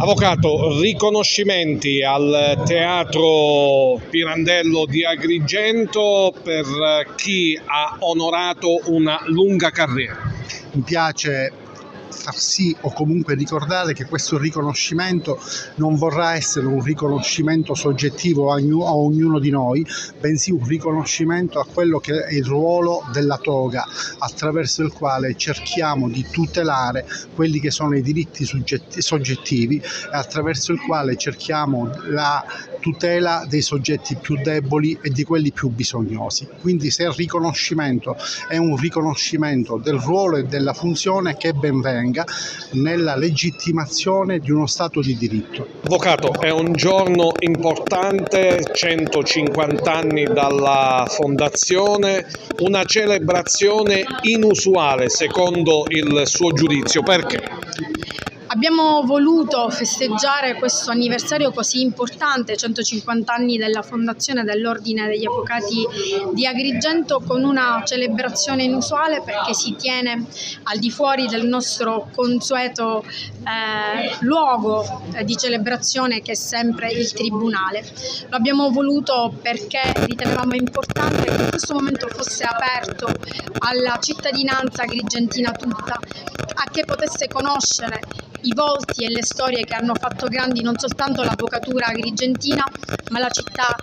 Avvocato, riconoscimenti al Teatro Pirandello di Agrigento per chi ha onorato una lunga carriera. Mi piace far sì o comunque ricordare che questo riconoscimento non vorrà essere un riconoscimento soggettivo a ognuno di noi, bensì un riconoscimento a quello che è il ruolo della toga, attraverso il quale cerchiamo di tutelare quelli che sono i diritti soggettivi e attraverso il quale cerchiamo la tutela dei soggetti più deboli e di quelli più bisognosi. Quindi se il riconoscimento è un riconoscimento del ruolo e della funzione, che ben venga nella legittimazione di uno Stato di diritto. Avvocato, è un giorno importante, 150 anni dalla fondazione, una celebrazione inusuale secondo il suo giudizio. Perché? Abbiamo voluto festeggiare questo anniversario così importante, 150 anni della fondazione dell'Ordine degli Avvocati di Agrigento, con una celebrazione inusuale perché si tiene al di fuori del nostro consueto luogo di celebrazione, che è sempre il Tribunale. Lo abbiamo voluto perché ritenevamo importante che questo momento fosse aperto alla cittadinanza agrigentina tutta, a che potesse conoscere i volti e le storie che hanno fatto grandi non soltanto l'avvocatura agrigentina, ma la città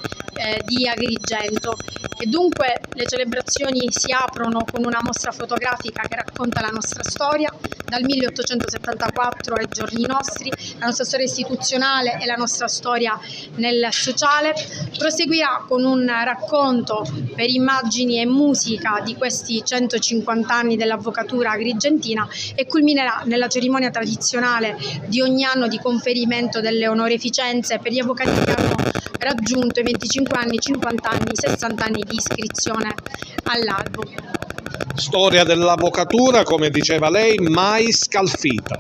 di Agrigento. E dunque le celebrazioni si aprono con una mostra fotografica che racconta la nostra storia dal 1874 ai giorni nostri, la nostra storia istituzionale e la nostra storia nel sociale. Proseguirà con un racconto per immagini e musica di questi 150 anni dell'avvocatura agrigentina e culminerà nella cerimonia tradizionale di ogni anno di conferimento delle onoreficenze per gli avvocati che hanno raggiunto i 25 anni, 50 anni, 60 anni di iscrizione all'albo. Storia dell'avvocatura, come diceva lei, mai scalfita.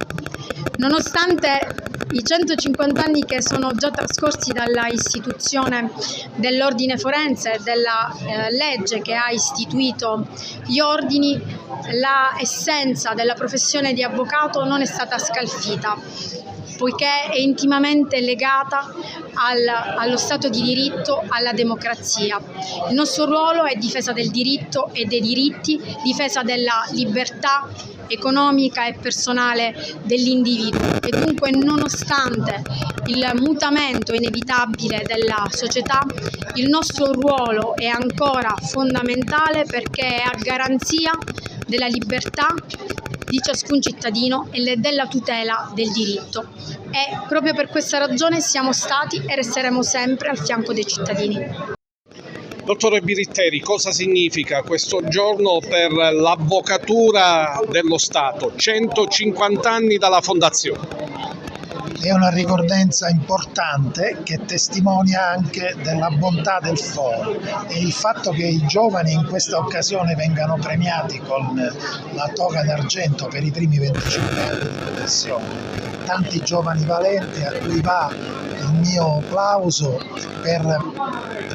Nonostante i 150 anni che sono già trascorsi dalla istituzione dell'ordine forense e della legge che ha istituito gli ordini, la essenza della professione di avvocato non è stata scalfita, poiché è intimamente legata allo Stato di diritto, alla democrazia. Il nostro ruolo è difesa del diritto e dei diritti, difesa della libertà economica e personale dell'individuo, e dunque nonostante il mutamento inevitabile della società, il nostro ruolo è ancora fondamentale perché è a garanzia della libertà di ciascun cittadino e della tutela del diritto. E proprio per questa ragione siamo stati e resteremo sempre al fianco dei cittadini. Dottore Biritteri, cosa significa questo giorno per l'avvocatura dello Stato? 150 anni dalla fondazione. È una ricorrenza importante che testimonia anche della bontà del foro, e il fatto che i giovani in questa occasione vengano premiati con la toga d'argento per i primi 25 anni di professione. Tanti giovani valenti a cui va il mio plauso per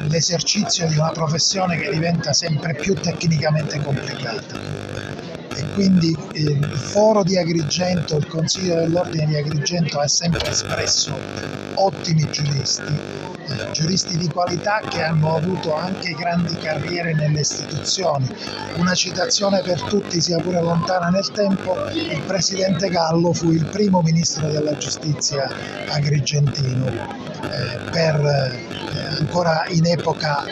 l'esercizio di una professione che diventa sempre più tecnicamente complicata. E quindi il Foro di Agrigento, il Consiglio dell'Ordine di Agrigento ha sempre espresso ottimi giuristi di qualità che hanno avuto anche grandi carriere nelle istituzioni. Una citazione per tutti, sia pure lontana nel tempo: il presidente Gallo fu il primo ministro della giustizia agrigentino, ancora in epoca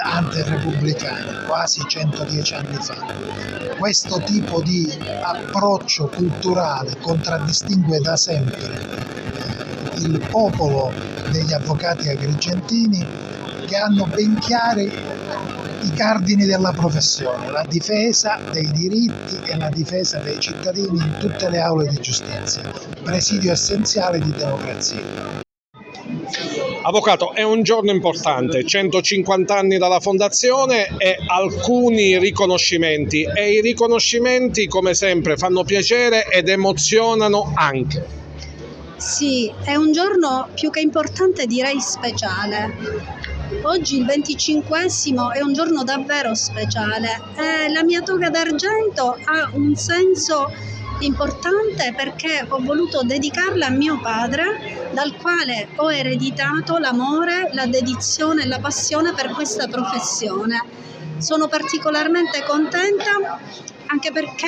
antirepubblicana, quasi 110 anni fa. Questo tipo di approccio culturale contraddistingue da sempre il popolo degli avvocati agrigentini, che hanno ben chiari i cardini della professione: la difesa dei diritti e la difesa dei cittadini in tutte le aule di giustizia, presidio essenziale di democrazia. Avvocato, è un giorno importante, 150 anni dalla fondazione e alcuni riconoscimenti, e i riconoscimenti come sempre fanno piacere ed emozionano anche. Sì, è un giorno più che importante, direi speciale. Oggi il 25esimo è un giorno davvero speciale e la mia toga d'argento ha un senso importante perché ho voluto dedicarla a mio padre, dal quale ho ereditato l'amore, la dedizione e la passione per questa professione. Sono particolarmente contenta anche perché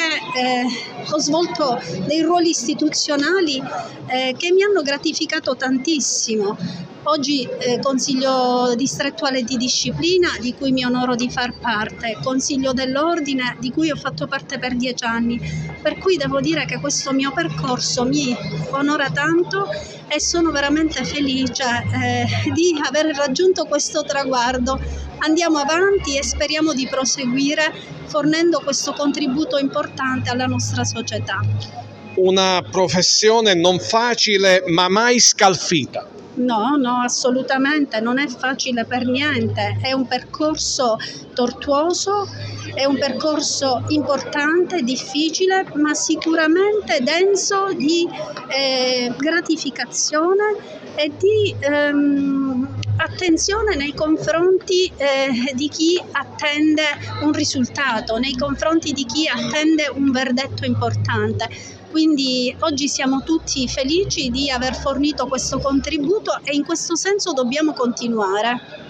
ho svolto dei ruoli istituzionali che mi hanno gratificato tantissimo. Oggi Consiglio distrettuale di disciplina, di cui mi onoro di far parte, Consiglio dell'Ordine, di cui ho fatto parte per 10 anni, per cui devo dire che questo mio percorso mi onora tanto e sono veramente felice di aver raggiunto questo traguardo. Andiamo avanti e speriamo di proseguire fornendo questo contributo importante alla nostra società. Una professione non facile ma mai scalfita. No, assolutamente, non è facile per niente, è un percorso tortuoso, è un percorso importante, difficile, ma sicuramente denso di gratificazione e di attenzione nei confronti di chi attende un risultato, nei confronti di chi attende un verdetto importante. Quindi oggi siamo tutti felici di aver fornito questo contributo e in questo senso dobbiamo continuare.